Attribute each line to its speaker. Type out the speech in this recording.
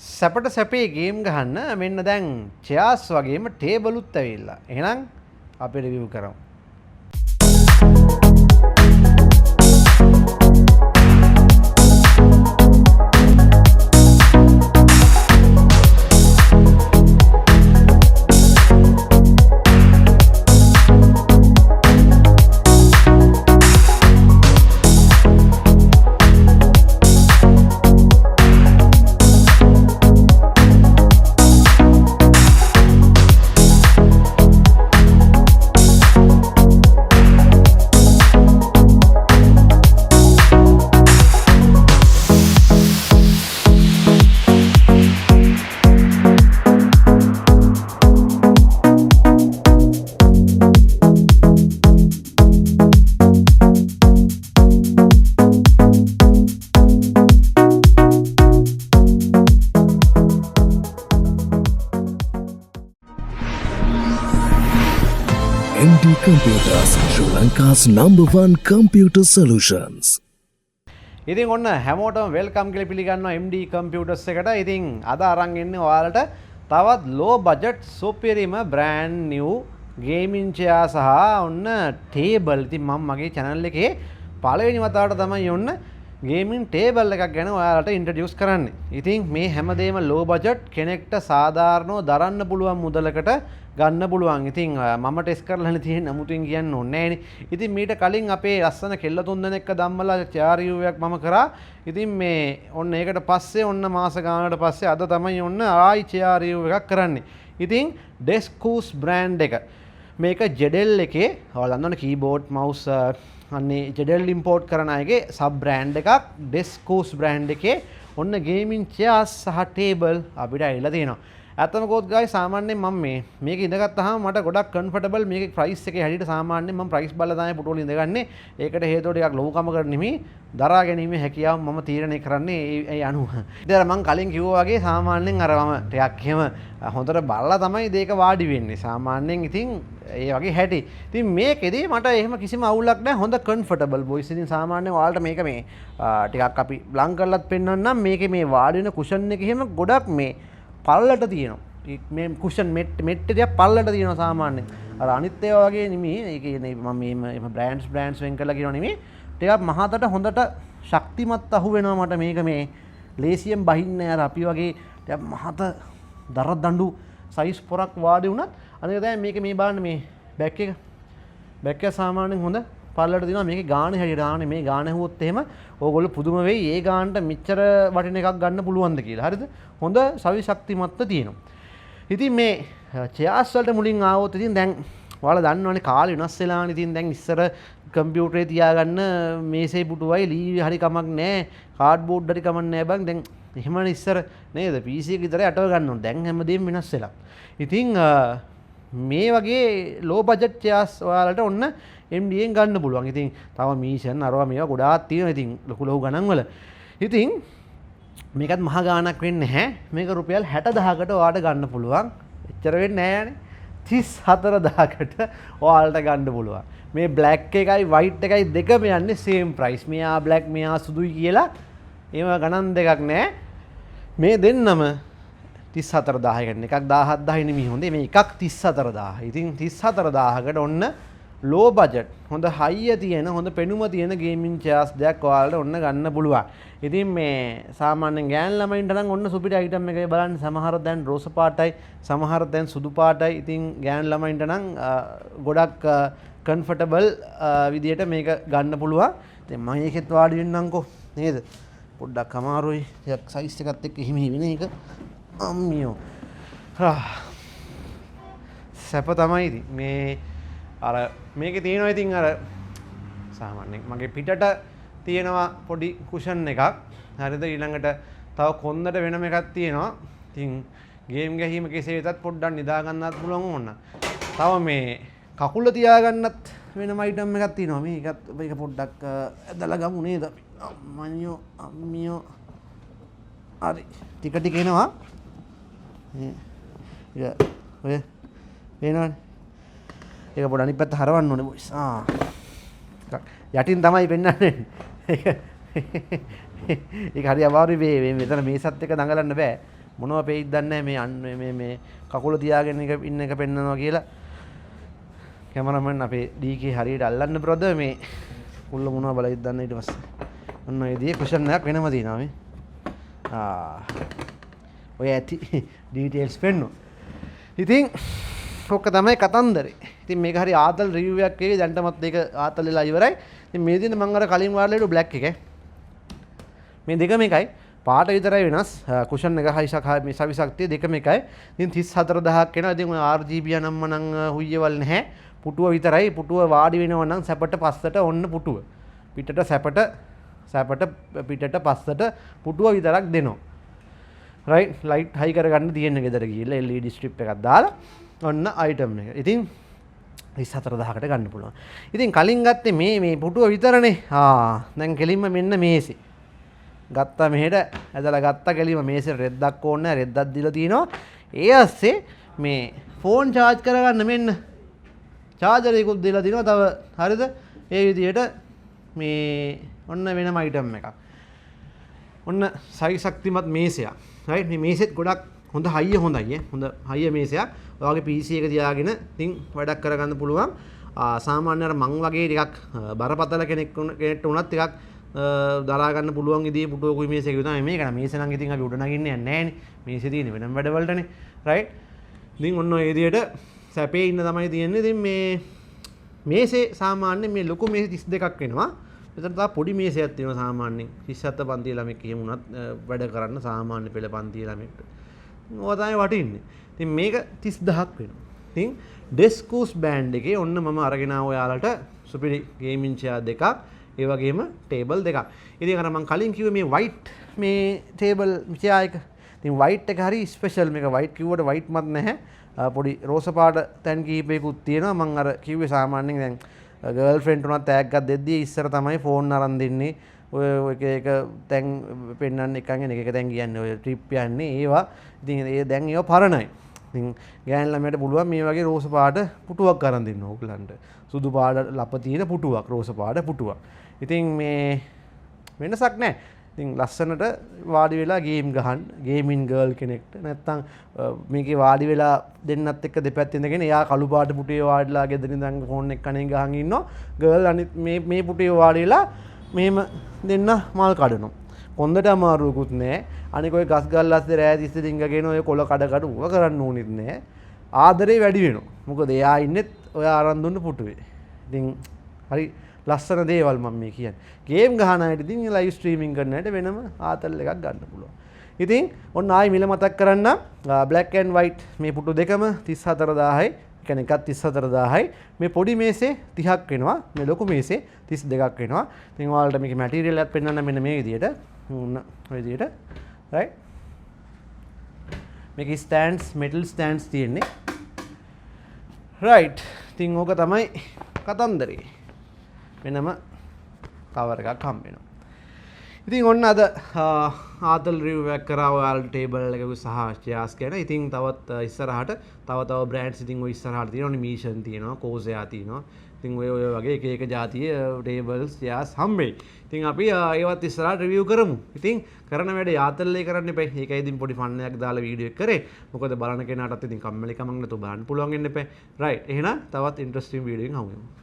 Speaker 1: සැපට සැපේ ගේම් ගහන්න මෙන්න දැන් චෙයාස් වගේම ටේබලුත් ඇවිල්ලා. එහෙනම් අපි රිවිව් කරමු.
Speaker 2: MD Computers, Sri Lanka's #1 computer solutions.
Speaker 1: ඉතින් ඔන්න හැමෝටම වෙල්කම් කියලා පිළිගන්නවා MD Computers එකට. ඉතින් අද අරන් ඉන්නේ ඔයාලට තවත් low budget සුපිරිම brand new gaming chair සහ ඔන්න table. ඉතින් මම මගේ channel එකේ පළවෙනි වතාවට තමයි ඔන්න gaming table එකක් ගැන ඔයාලට introduce කරන්නේ. ඉතින් මේ හැමදේම low budget කෙනෙක්ට සාධාරණව දරන්න පුළුවන් මුදලකට ගන්න පුළුවන්. ඉතින් මම ටෙස්ට් කරලා තියෙන නමුතින් කියන්න ඕනේ නෑනේ. ඉතින් මීට කලින් අපේ ලස්සන කෙල්ල තුන් දෙනෙක්ව ධම්මලා chair review එකක් මම කරා. ඉතින් මේ ඔන්න ඒකට පස්සේ ඔන්න මාස ගානකට පස්සේ අද තමයි ඔන්න ආයි chair review එකක් කරන්නේ. ඉතින් Descus brand එක. මේක ZL එකේ ඔයාලා දන්නවනේ keyboard mouse අන්නේ ZL import කරන අයගේ sub brand එකක් Descus brand එකේ ඔන්න gaming chairs සහ table අපිට ඇවිල්ලා තියෙනවා. ඇත්තම කෝත් ගායි සාමාන්‍යයෙන් මම මේක ඉඳගත්තාම මට ගොඩක් කම්ෆර්ටබල්. මේකේ ප්‍රයිස් එකේ හැටියට සාමාන්‍යයෙන් මම ප්‍රයිස් බලලා තමයි පුටුවල ඉඳගන්නේ. ඒකට හේතුව ටිකක් ලොකුකමකට නෙමෙයි දරා ගැනීමේ හැකියාව මම තීරණය කරන්නේ ඒ අනුව. ඉතින් අර මම කලින් කිව්වා වගේ සාමාන්‍යයෙන් අර මම ටිකක් එහෙම හොඳට බලලා තමයි මේක වාඩි වෙන්නේ. සාමාන්‍යයෙන් ඉතින් ඒ වගේ හැටි. ඉතින් මේකෙදී මට එහෙම කිසිම අවුලක් නැහැ. හොඳ කම්ෆර්ටබල් බොයිස්. ඉතින් සාමාන්‍යයෙන් ඔයාලට මේක මේ ටිකක් අපි ලං කරලත් පෙන්වන්නම්. මේකේ මේ වාඩි වෙන කුෂන් එක එහෙම ගොඩක් මේ පල්ලට තියෙනවා. මේ කුෂන් මෙට් එක පල්ලට තියෙනවා සාමාන්‍යයෙන්. අර අනිත් ඒවා වගේ නෙමෙයි. ඒ කියන්නේ මම මේ බ්‍රෑන්ඩ්ස් වෙන් කරලා කියනවා නෙමෙයි. ටිකක් මහතට හොඳට ශක්තිමත් අහු වෙනවා මට මේක මේ ලේසියෙන් බහින්නේ අර අපි වගේ ටිකක් මහත දර දඬු සයිස් පොරක් වාඩි වුණත් අනිත් දැන් මේක මේ බලන්න මේ බෑක් එක සාමාන්‍යයෙන් හොඳ පල්ලට තියෙනවා. මේකේ ගාණ හැටියට ආන්නේ මේ ගාණ ඇහුවොත් එහෙම ඕගොල්ලෝ පුදුම වෙයි. ඒ ගානට මෙච්චර වටින එකක් ගන්න පුළුවන්ද කියලා. හරිද? හොඳ සවි ශක්තිමත්ව තියෙනවා. ඉතින් මේ චෙයාස් වලට මුලින් ආවොත් ඉතින් දැන් ඔයාලා දන්නවනේ කාලේ වෙනස් වෙලානේ. ඉතින් දැන් ඉස්සර කම්පියුටරේ තියාගන්න මේසේ පුටුවයි ලී හරි කමක් නැහැ. කාඩ්බෝඩ් හරි කමක් නැහැ බං. දැන් එහෙමනේ ඉස්සර නේද? PC එක විතරයි අටව ගන්න ඕනේ. දැන් හැමදේම වෙනස් වෙලා. ඉතින් මේ වගේ low budget chairs ඔයාලට ඔන්න MD එකෙන් ගන්න පුළුවන්. ඉතින් තව මීෂන් අරවා මේවා ගොඩාක් තියෙනවා. ඉතින් ලොකු ගණන් වල. ඉතින් මේකත් මහ ගාණක් වෙන්නේ නැහැ. මේක රුපියල් 60000කට ඔයාලට ගන්න පුළුවන්. එච්චර වෙන්නේ නැහැනේ. 34000කට ඔයාලට ගන්න පුළුවන්. මේ black එකයි white එකයි දෙකම යන්නේ same price. මෙයා black මෙයා සුදුයි කියලා ඒව ගණන් දෙකක් නැහැ. මේ දෙන්නම 34000 ගන්න. එකක් 17000 නෙමෙයි හොඳේ. මේ එකක් 34000. ඉතින් 34000කට ඔන්න low budget හොඳ හයිය තියෙන හොඳ පෙනුම තියෙන ගේමින් chairs දෙයක් ඔයාලට ඔන්න ගන්න පුළුවන්. ඉතින් මේ සාමාන්‍යයෙන් ගෑන් ළමයින්ට නම් ඔන්න සුපිරි item එකයි බලන්න. සමහර දැන් රෝස පාටයි, සමහර දැන් සුදු පාටයි. ඉතින් ගෑන් ළමයින්ට නම් ගොඩක් comfortable විදියට මේක ගන්න පුළුවන්. ඉතින් මම ඒකෙත් වාඩි වෙන්නම්කෝ නේද? පොඩ්ඩක් අමාරුයි. ටිකක් size එකත් එක්ක හිමි වෙන එක. අම්මියෝ. සැප තමයි ඉතින් මේ අර මේකේ තියෙනවා. ඉතින් අර සාමාන්‍යයෙන් මගේ පිටට තියෙනවා පොඩි කුෂන් එකක්. හරිද? ඊළඟට තව කොන්දට වෙනම එකක් තියෙනවා. ඉතින් ගේම් ගැහිම කෙසේ වෙතත් පොඩ්ඩක් නිදා ගන්නත් පුළුවන් ඕන. තව මේ කකුල තියාගන්නත් වෙනම අයිටම් එකක් තියෙනවා. මේක පොඩ්ඩක් ඇදලා ගමු නේද? අම්මියෝ හරි ටික ටික එනවා. ඔය වෙනවනේ. ඒක පොඩ අනිත් පැත්ත හරවන්න ඕනේ බොයිස්. යටින් තමයි පෙන්නන්නේ. ඒක හරි අමාරුයි මේ මෙතන මේසත් එක දඟලන්න බෑ. මොනවා පෙයිද දන්නේ නැහැ මේ කකුල තියාගෙන ඉන්න එක පෙන්නනවා කියලා. කැමරාමන් අපේ DK හරියට අල්ලන්න බ්‍රදර් මේ කුල්ල මොනවා බලයිද දන්නේ ඊට පස්සේ. ඔන්න ඔය විදිහේ කුෂන් එකක් වෙනම තියෙනවා මේ. ඔය ඇති ඩීටේල්ස් පෙන්නනවා. ඉතින් ඔක්ක තමයි කතන්දරේ. ඉතින් මේක හරි ආතල් රිවිව් එකක් එකේ දැන්ටමත් ඒක ආතල් වෙලා ඉවරයි. ඉතින් මේ දින මම අර කලින් වාරලේට බ්ලැක් එක. මේ දෙකම එකයි. පාට විතරයි වෙනස්. කුෂන් එක හයිසක් මේ සවිශක්තිය දෙකම එකයි. ඉතින් 34000ක් එනවා. ඉතින් ඔය RGB නම් මනම් හුయ్యවල් නැහැ. පුටුව විතරයි. පුටුව වාඩි වෙනවා නම් සැපට පස්සට ඔන්න පුටුව. පිටට සැපට පිටට පස්සට පුටුව විතරක් දෙනවා. රයිට් ලයිට් හයි කරගන්න තියෙන ගෙදර ගිහිල්ලා LED ස්ට්‍රිප් එකක් දාලා ඔන්න අයිටම් එක. ඉතින් 24000කට ගන්න පුළුවන්. ඉතින් කලින් ගත්තේ මේ පුටුව විතරනේ. දැන් කෙලින්ම මෙන්න මේසෙ. ගත්තා මෙහෙට ඇදලා ගත්තා කෙලින්ම මේසෙට රෙද්දක් ඕනේ නැහැ. රෙද්දක් දීලා තිනවා. ඒ ඇස්සේ මේ ෆෝන් charge කරගන්න මෙන්න charger එකකුත් දීලා තිනවා. තව හරිද? ඒ විදිහට මේ ඔන්න වෙනම අයිටම් එකක්. ඔන්න සයිසක්තිමත් මේසයක්. රයිට් මේ මේසෙත් ගොඩක් හොඳ හයිය හොඳයි හොඳ හයිය මේසයක්. ඔයාගේ PC එක තියාගෙන ඉතින් වැඩක් කරගන්න පුළුවන්. සාමාන්‍ය අර මං වගේ ටිකක් බරපතල කෙනෙක්ට උනත් ටිකක් දරා ගන්න පුළුවන් ඉදී පුටුවකුයි මේසෙක තමයි මේක. මේස නම් ඉතින් අපි උඩ නගින්නේ නැහැ නේ. මේසෙ තියෙන වෙනම වැඩවලටනේ. රයිට්. ඉතින් ඔන්න ඔය විදියට සැපේ ඉන්න තමයි තියෙන්නේ. ඉතින් මේ මේසේ සාමාන්‍ය මේ ලොකු මේස 32ක් වෙනවා. මෙතන තා පොඩි මේසයක් තියෙනවා සාමාන්‍යයෙන් 37 පන්ති ළමෙක් එහෙම වුණත් වැඩ කරන්න සාමාන්‍ය පෙළ පන්ති ළමෙක්ට. ඕවා තමයි වටින්නේ. ඉතින් මේක 30000ක් වෙනවා. ඉතින් ඩෙස්කෝස් බෑන්ඩ් එකේ ඔන්න මම අරගෙන ආව ඔයාලට සුපිරි ගේමින් චෙයාර් දෙකක්, ඒ වගේම ටේබල් දෙකක්. ඉතින් අර මම කලින් කිව්වේ මේ වයිට් මේ ටේබල් චෙයාර් එක. ඉතින් වයිට් එක හරි ස්පෙෂල්. මේක වයිට් කිව්වට වයිට් මත් නැහැ. පොඩි රෝස පාට තැන් කීපයකුත් තියෙනවා. මම අර කිව්වේ සාමාන්‍යයෙන් දැන් ගර්ල්ෆ්‍රෙන්ඩ් උනත් ටැග් එකක් දෙද්දී ඉස්සර තමයි ෆෝන් අරන් දෙන්නේ. ඔය එක තැන් පෙන්නන්න එකෙන් එක තැන් කියන්නේ ඔය ට්‍රිප් යන්නේ ඒවා. ඉතින් ඒ දැන් ඒවා පරණයි. ඉතින් ගෑන් ළමයට පුළුවන් මේ වගේ රෝස පාට පුටුවක් අරන් දෙන්න ඕගලන්ට. සුදු පාට ලප තියෙන පුටුවක්, රෝස පාට පුටුවක්. ඉතින් මේ වෙනසක් නැහැ. ඉතින් ලස්සනට වාඩි වෙලා ගේම් ගහන්න, ගේමින් ගර්ල් කෙනෙක්ට නැත්තම් මේකේ වාඩි වෙලා දෙන්නත් එක්ක දෙපැත්තෙන් ඉඳගෙන එයා කළු පාට පුටුවේ වාඩිලා ගෙදර ඉඳන් ෆෝන් එක කණේ ගහන් ඉන්නවා. ගර්ල් අනිත් මේ පුටුවේ වාඩි වෙලා මෙහෙම දෙන්න මල් කඩනවා. කොන්දට අමාරුවකුත් නැහැ. අනික ඔය ගස් ගල් අස්සේ රෑ තිස්සේ ඩිංගගෙන ඔය කොළ කඩ ඌව කරන්න ඕනෙත් නැහැ. ආදරේ වැඩි වෙනවා. මොකද එයා ඉන්නෙත් ඔය ආරන් දුන්න පුටුවේ. ඉතින් හරි ලස්සන දේවල් මම මේ කියන්නේ. ගේම් ගහන අයට ඉතින් ලයිව් ස්ට්‍රීමින් කරන අයට වෙනම ආතල් එකක් ගන්න පුළුවන්. ඉතින් ඔන්න ආයි මිල මතක් කරන්න black and white මේ පුටු දෙකම 34000යි. කියන්නේ එකක් 34000යි. මේ පොඩි මේසේ 30ක් වෙනවා. මේ ලොකු මේසේ 32ක් වෙනවා. ඉතින් ඔයාලට මේකේ මැටීරියල් එකත් පෙන්වන්න මෙන්න මේ විදියට. ඔන්න ඔය විදියට. right. මේකේ stands metal stands තියෙන්නේ. right. ඉතින් ඕක තමයි කතන්දරේ. වෙනම කවර් එකක් හම්බ වෙනවා. ඉතින් ඔන්න අද ආතල් රිවිව් එකක් කරා ඔයාලට ටේබල් එකක සහ චෙයාර්ස් ගැන. ඉතින් තවත් ඉස්සරහට තව බ්‍රෑන්ඩ්ස් ඉතින් ඔය ඉස්සරහට තියෙනවා. Mission තියෙනවා, Corsair තියෙනවා. ඉතින් ඔය වගේ එක ජාතියේ ටේබල්ස් චෙයාර්ස් හම්බෙයි. ඉතින් අපි ඒවත් ඉස්සරහට රිවිව් කරමු. ඉතින් කරන වැඩේ ආතල්ලේ කරන්න එපා. ඒකයි ඉතින් පොඩි ෆන් එකක් දාලා වීඩියෝ එක කරේ. මොකද බලන කෙනාටත් ඉතින් කම්මැලි කමක් නැතුව බලන්න පුළුවන් වෙන්න එපා. රයිට්. එහෙනම් තවත් ඉන්ටරෙස්ටිං වීඩියෝ එකකින් හමු වෙමු.